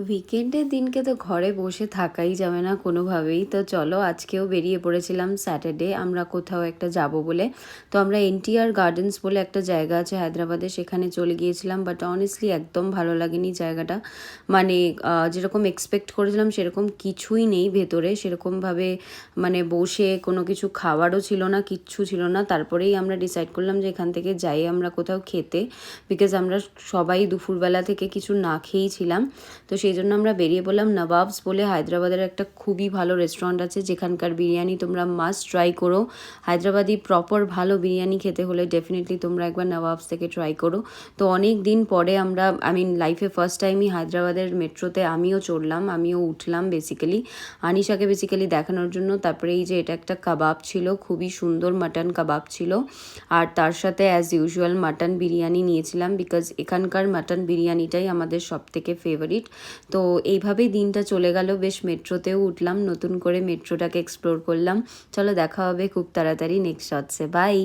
উইকেন্ডের দিনকে তো ঘরে বসে থাকাই যাবে না কোনোভাবেই। তো চলো আজকেও বেরিয়ে পড়েছিলাম স্যাটারডে আমরা কোথাও একটা যাব বলে। তো আমরা এনটিআর গার্ডেন্স বলে একটা জায়গা আছে হায়দ্রাবাদে, সেখানে চলে গিয়েছিলাম। বাট অনেস্টলি একদম ভালো লাগেনি জায়গাটা। মানে যেরকম এক্সপেক্ট করেছিলাম সেরকম কিছুই নেই ভেতরে। সেরকমভাবে মানে বসে কোনো কিছু খাওয়ারও ছিল না, কিচ্ছু ছিল না। তারপরেই আমরা ডিসাইড করলাম যে এখান থেকে যাই আমরা কোথাও খেতে, বিকজ আমরা সবাই দুপুরবেলা থেকে কিছু না খেয়েই ছিলাম। তো সেই জন্য আমরা বেরিয়ে পড়লাম। নবাবস বলে হায়দ্রাবাদের একটা খুবই ভালো রেস্টুরেন্ট আছে, যেখানকার বিরিয়ানি তোমরা মাস্ট ট্রাই করো। হায়দ্রাবাদি প্রপার ভালো বিরিয়ানি খেতে হলে ডেফিনেটলি তোমরা একবার নবাবস থেকে ট্রাই করো। তো অনেক দিন পরে আমরা লাইফে ফার্স্ট টাইমই হায়দ্রাবাদের মেট্রোতে আমিও চড়লাম, আমিও উঠলাম বেসিক্যালি আনিশাকে দেখানোর জন্য। তারপরে এই যে এটা একটা কাবাব ছিল, খুবই সুন্দর মাটন কাবাব ছিল। আর তার সাথে অ্যাজ ইউজুয়াল মাটন বিরিয়ানি নিয়েছিলাম, বিকজ এখানকার মাটন বিরিয়ানিটাই আমাদের সব থেকে ফেভারিট। তো এইভাবেই দিনটা চলে গেল। বেশ মেট্রোতেও উঠলাম, নতুন করে মেট্রোটাকে এক্সপ্লোর করলাম। চলো দেখা হবে খুব তাড়াতাড়ি নেক্সট শর্টসে। বাই।